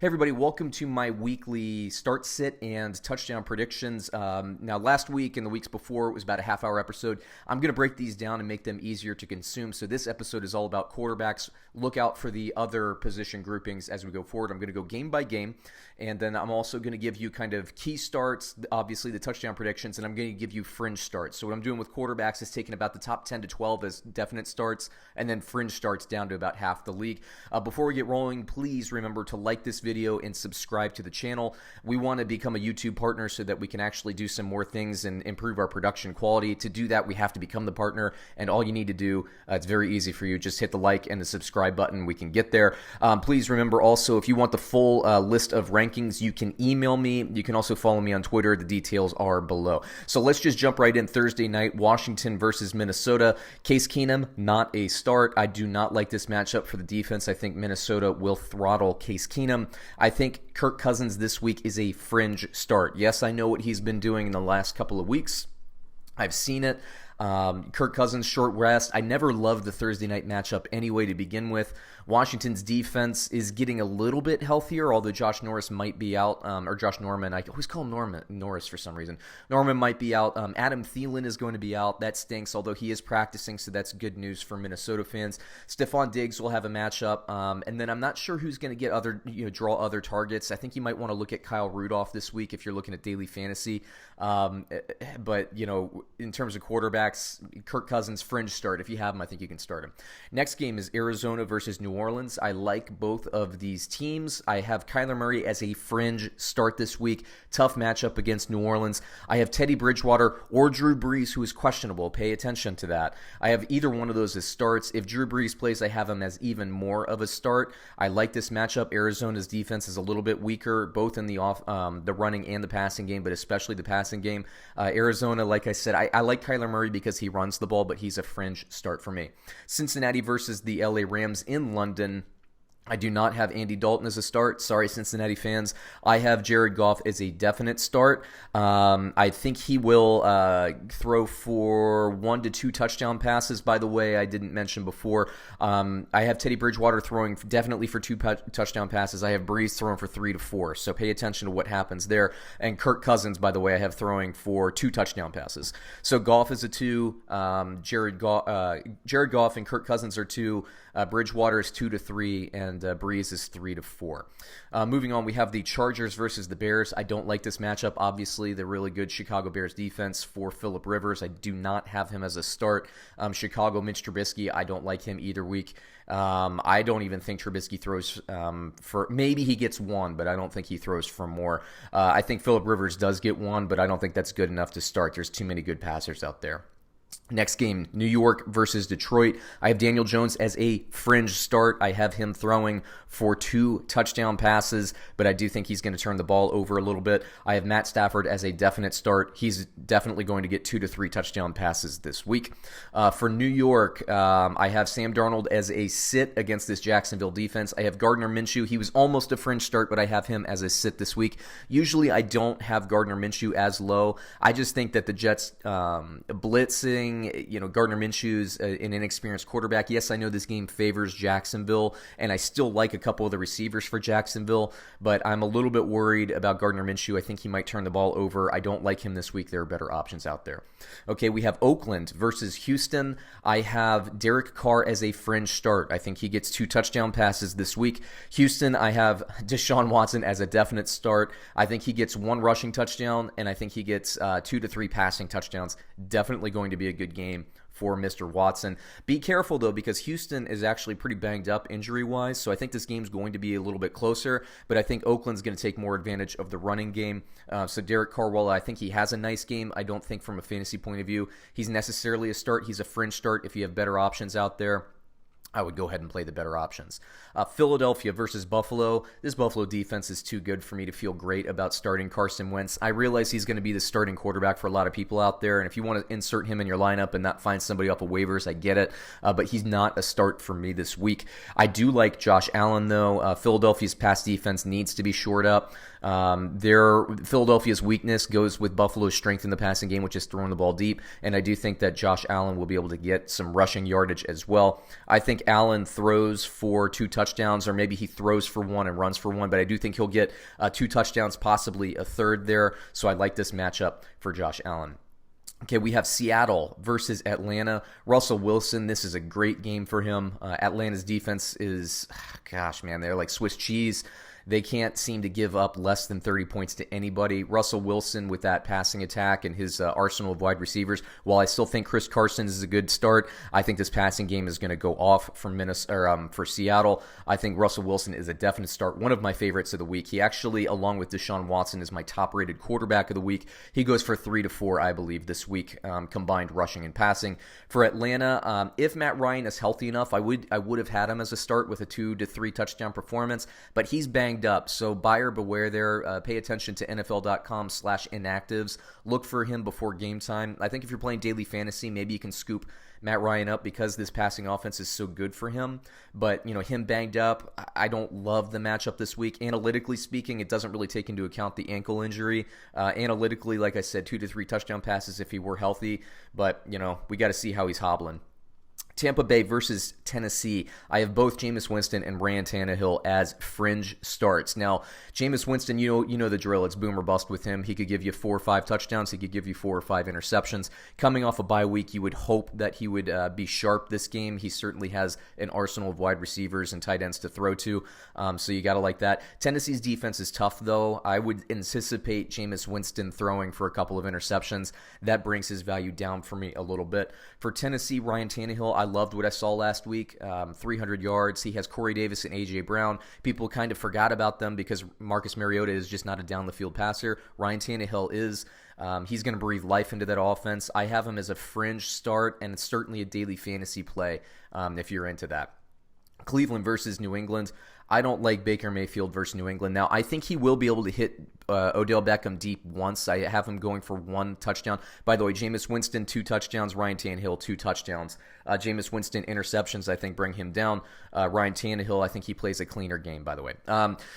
Hey everybody, welcome to my weekly start, sit, and touchdown predictions. Now last week and the weeks before it was about a half-hour episode. I'm going to break these down and make them easier to consume. So this episode is all about quarterbacks. Look out for the other position groupings as we go forward. I'm going to go game by game, and then I'm also going to give you kind of key starts, obviously the touchdown predictions, and I'm going to give you fringe starts. So what I'm doing with quarterbacks is taking about the top 10 to 12 as definite starts, and then fringe starts down to about half the league. Before we get rolling, please remember to like this video and subscribe to the channel. We want to become a YouTube partner so that we can actually do some more things and improve our production quality. To do that, we have to become the partner, and all you need to do, it's very easy for you, just hit the like and the subscribe button. We can get there. Please remember also, if you want the full list of rankings, you can email me. You can also follow me on Twitter. The details are below. So let's just jump right in. Thursday night, Washington versus Minnesota. Case Keenum, not a start. I do not like this matchup for the defense. I think Minnesota will throttle Case Keenum. I think Kirk Cousins this week is a fringe start. Yes, I know what he's been doing in the last couple of weeks. I've seen it. Kirk Cousins, short rest. I never loved the Thursday night matchup anyway to begin with. Washington's defense is getting a little bit healthier, although Josh Norris might be out, or Josh Norman. I always call him Norris for some reason. Norman might be out. Adam Thielen is going to be out. That stinks, although he is practicing, so that's good news for Minnesota fans. Stephon Diggs will have a matchup, and then I'm not sure who's going to get draw other targets. I think you might want to look at Kyle Rudolph this week if you're looking at daily fantasy. But in terms of quarterbacks, Kirk Cousins fringe start. If you have him, I think you can start him. Next game is Arizona versus New Orleans. I like both of these teams. I have Kyler Murray as a fringe start this week. Tough matchup against New Orleans. I have Teddy Bridgewater or Drew Brees, who is questionable. Pay attention to that. I have either one of those as starts. If Drew Brees plays, I have him as even more of a start. I like this matchup. Arizona's defense is a little bit weaker, both in the the running and the passing game, but especially the passing game. Arizona, like I said, I like Kyler Murray because he runs the ball, but he's a fringe start for me. Cincinnati versus the LA Rams in London. I do not have Andy Dalton as a start. Sorry, Cincinnati fans. I have Jared Goff as a definite start. I think he will throw for 1 to 2 touchdown passes. By the way, I didn't mention before, I have Teddy Bridgewater throwing definitely for 2 touchdown passes. I have Brees throwing for 3 to 4. So pay attention to what happens there. And Kirk Cousins, by the way, I have throwing for 2 touchdown passes. So Goff is a 2. Jared Goff and Kirk Cousins are 2. Bridgewater is 2 to 3, and Brees is 3 to 4. Moving on, we have the Chargers versus the Bears. I don't like this matchup. Obviously, the really good Chicago Bears defense for Phillip Rivers. I do not have him as a start. Chicago, Mitch Trubisky, I don't like him either week. I don't even think Trubisky throws for, maybe he gets 1, but I don't think he throws for more. I think Phillip Rivers does get 1, but I don't think that's good enough to start. There's too many good passers out there. Next game, New York versus Detroit. I have Daniel Jones as a fringe start. I have him throwing for 2 touchdown passes, but I do think he's going to turn the ball over a little bit. I have Matt Stafford as a definite start. He's definitely going to get 2 to 3 touchdown passes this week. For New York, I have Sam Darnold as a sit against this Jacksonville defense. I have Gardner Minshew. He was almost a fringe start, but I have him as a sit this week. Usually I don't have Gardner Minshew as low. I just think that the Jets blitzing, Gardner Minshew's an inexperienced quarterback. Yes, I know this game favors Jacksonville, and I still like a couple of the receivers for Jacksonville, but I'm a little bit worried about Gardner Minshew. I think he might turn the ball over. I don't like him this week. There are better options out there. Okay, we have Oakland versus Houston. I have Derek Carr as a fringe start. I think he gets 2 touchdown passes this week. Houston, I have Deshaun Watson as a definite start. I think he gets 1 rushing touchdown, and I think he gets 2 to 3 passing touchdowns. Definitely going to be a good game for Mr. Watson. Be careful, though, because Houston is actually pretty banged up injury-wise, so I think this game's going to be a little bit closer, but I think Oakland's going to take more advantage of the running game. So Derek Carr, while I think he has a nice game, I don't think from a fantasy point of view he's necessarily a start. He's a fringe start if you have better options out there. I would go ahead and play the better options. Philadelphia versus Buffalo. This Buffalo defense is too good for me to feel great about starting Carson Wentz. I realize he's going to be the starting quarterback for a lot of people out there, and if you want to insert him in your lineup and not find somebody off of waivers, I get it, but he's not a start for me this week. I do like Josh Allen, though. Philadelphia's pass defense needs to be shored up. Philadelphia's weakness goes with Buffalo's strength in the passing game, which is throwing the ball deep, and I do think that Josh Allen will be able to get some rushing yardage as well. I think think Allen throws for 2 touchdowns, or maybe he throws for 1 and runs for 1, but I do think he'll get 2 touchdowns, possibly a third there. So I like this matchup for Josh Allen. Okay, we have Seattle versus Atlanta. Russell Wilson, this is a great game for him. Atlanta's defense is, gosh, man, they're like Swiss cheese. They can't seem to give up less than 30 points to anybody. Russell Wilson with that passing attack and his arsenal of wide receivers, while I still think Chris Carson is a good start, I think this passing game is going to go off for Seattle. I think Russell Wilson is a definite start, one of my favorites of the week. He actually, along with Deshaun Watson, is my top-rated quarterback of the week. He goes for 3 to 4, I believe, this week, combined rushing and passing. For Atlanta, if Matt Ryan is healthy enough, I would have had him as a start with a 2 to 3 touchdown performance, but he's banged up, so buyer beware there. Pay attention to NFL.com/inactives. Look for him before game time. I think if you're playing daily fantasy, maybe you can scoop Matt Ryan up because this passing offense is so good for him. But, him banged up, I don't love the matchup this week. Analytically speaking, it doesn't really take into account the ankle injury. Analytically, like I said, 2 to 3 touchdown passes if he were healthy. But, we got to see how he's hobbling. Tampa Bay versus Tennessee. I have both Jameis Winston and Ryan Tannehill as fringe starts. Now, Jameis Winston, you know the drill. It's boom or bust with him. He could give you 4 or 5 touchdowns. He could give you 4 or 5 interceptions. Coming off a bye week, you would hope that he would be sharp this game. He certainly has an arsenal of wide receivers and tight ends to throw to, so you got to like that. Tennessee's defense is tough, though. I would anticipate Jameis Winston throwing for a couple of interceptions. That brings his value down for me a little bit. For Tennessee, Ryan Tannehill, I loved what I saw last week, 300 yards. He has Corey Davis and A.J. Brown. People kind of forgot about them because Marcus Mariota is just not a down-the-field passer. Ryan Tannehill is. He's going to breathe life into that offense. I have him as a fringe start, and it's certainly a daily fantasy play if you're into that. Cleveland versus New England. I don't like Baker Mayfield versus New England. Now, I think he will be able to hit Odell Beckham deep once. I have him going for 1 touchdown. By the way, Jameis Winston, 2 touchdowns. Ryan Tannehill, 2 touchdowns. Jameis Winston, interceptions, I think, bring him down. Ryan Tannehill, I think he plays a cleaner game, by the way.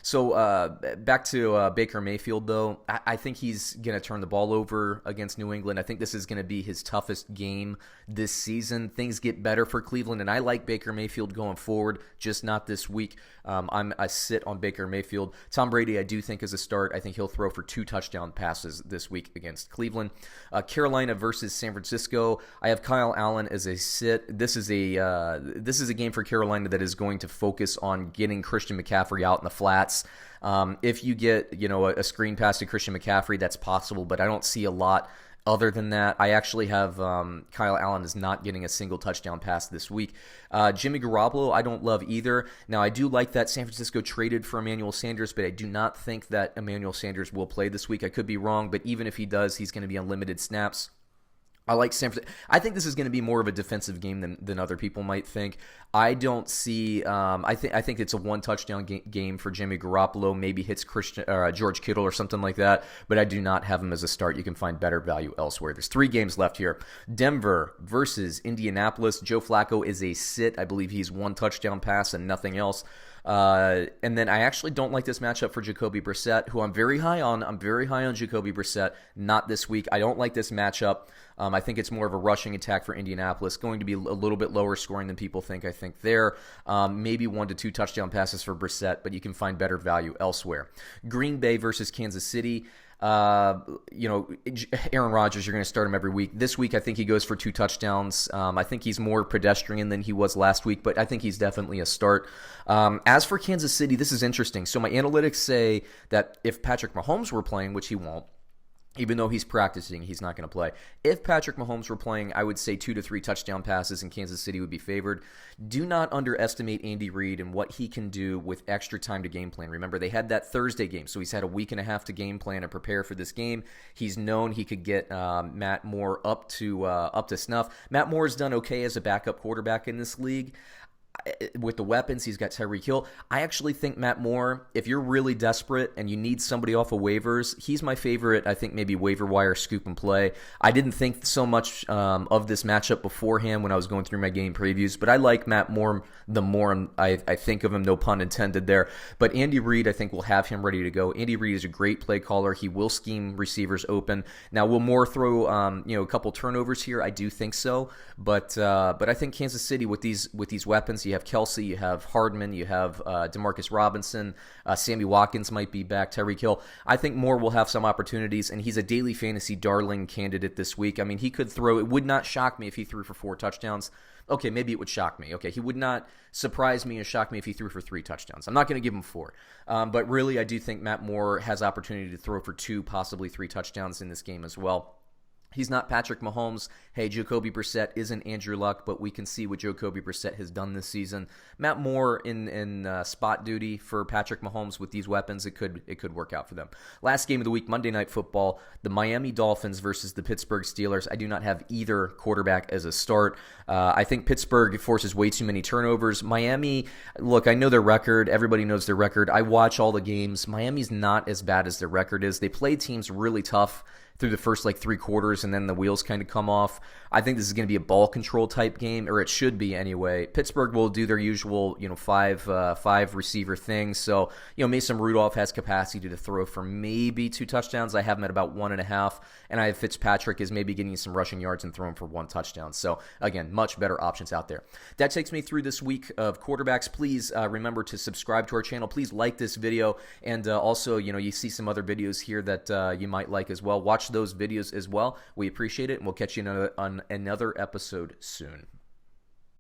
So back to Baker Mayfield, though. I think he's going to turn the ball over against New England. I think this is going to be his toughest game this season. Things get better for Cleveland, and I like Baker Mayfield going forward, just not this week. I sit on Baker Mayfield. Tom Brady, I do think, is a start. I think he'll throw for 2 touchdown passes this week against Cleveland. Carolina versus San Francisco. I have Kyle Allen as a sit. This is a game for Carolina that is going to focus on getting Christian McCaffrey out in the flats. If you get a screen pass to Christian McCaffrey, that's possible, but I don't see a lot. Other than that, I actually have Kyle Allen is not getting a single touchdown pass this week. Jimmy Garoppolo, I don't love either. Now, I do like that San Francisco traded for Emmanuel Sanders, but I do not think that Emmanuel Sanders will play this week. I could be wrong, but even if he does, he's going to be on limited snaps. I like San Francisco. I think this is going to be more of a defensive game than other people might think. I don't see. I think it's a 1 touchdown game for Jimmy Garoppolo. Maybe hits George Kittle or something like that. But I do not have him as a start. You can find better value elsewhere. There's 3 games left here. Denver versus Indianapolis. Joe Flacco is a sit. I believe he's 1 touchdown pass and nothing else. And then I actually don't like this matchup for Jacoby Brissett, who I'm very high on. I'm very high on Jacoby Brissett. Not this week. I don't like this matchup. I think it's more of a rushing attack for Indianapolis, going to be a little bit lower scoring than people think. I think there, maybe 1 to 2 touchdown passes for Brissett, but you can find better value elsewhere. Green Bay versus Kansas City. Aaron Rodgers, you're going to start him every week. This week, I think he goes for 2 touchdowns. I think he's more pedestrian than he was last week, but I think he's definitely a start. As for Kansas City, this is interesting. So my analytics say that if Patrick Mahomes were playing, which he won't, even though he's practicing, he's not going to play. If Patrick Mahomes were playing, I would say 2 to 3 touchdown passes and Kansas City would be favored. Do not underestimate Andy Reid and what he can do with extra time to game plan. Remember, they had that Thursday game, so he's had a week and a half to game plan and prepare for this game. He's known he could get Matt Moore up to snuff. Matt Moore has done okay as a backup quarterback in this league. With the weapons, he's got Tyreek Hill. I actually think Matt Moore, if you're really desperate and you need somebody off of waivers, he's my favorite. I think maybe waiver wire scoop and play. I didn't think so much of this matchup beforehand when I was going through my game previews, but I like Matt Moore the more I think of him, no pun intended there. But Andy Reid, I think, will have him ready to go. Andy Reid is a great play caller. He will scheme receivers open. Now, will Moore throw a couple turnovers here? I do think so, but I think Kansas City with these weapons weapons. You have Kelsey, you have Hardman, you have Demarcus Robinson, Sammy Watkins might be back, Tyreek Hill. I think Moore will have some opportunities, and he's a daily fantasy darling candidate this week. I mean, he could throw. It would not shock me if he threw for 4 touchdowns. Okay, maybe it would shock me. Okay, he would not surprise me and shock me if he threw for 3 touchdowns. I'm not going to give him 4. But really, I do think Matt Moore has opportunity to throw for 2, possibly 3 touchdowns in this game as well. He's not Patrick Mahomes. Hey, Jacoby Brissett isn't Andrew Luck, but we can see what Jacoby Brissett has done this season. Matt Moore in spot duty for Patrick Mahomes with these weapons, it could work out for them. Last game of the week, Monday Night Football, the Miami Dolphins versus the Pittsburgh Steelers. I do not have either quarterback as a start. I think Pittsburgh forces way too many turnovers. Miami, look, I know their record. Everybody knows their record. I watch all the games. Miami's not as bad as their record is. They play teams really tough through the first 3 quarters, and then the wheels kind of come off. I think this is going to be a ball control type game, or it should be anyway. Pittsburgh will do their usual, 5 receiver thing. So, Mason Rudolph has capacity to throw for maybe 2 touchdowns. I have him at about 1.5, and I have Fitzpatrick is maybe getting some rushing yards and throwing for 1 touchdown. So again, much better options out there. That takes me through this week of quarterbacks. Please remember to subscribe to our channel. Please like this video, and also, you see some other videos here that you might like as well. Watch those videos as well. We appreciate it, and we'll catch you on another episode soon.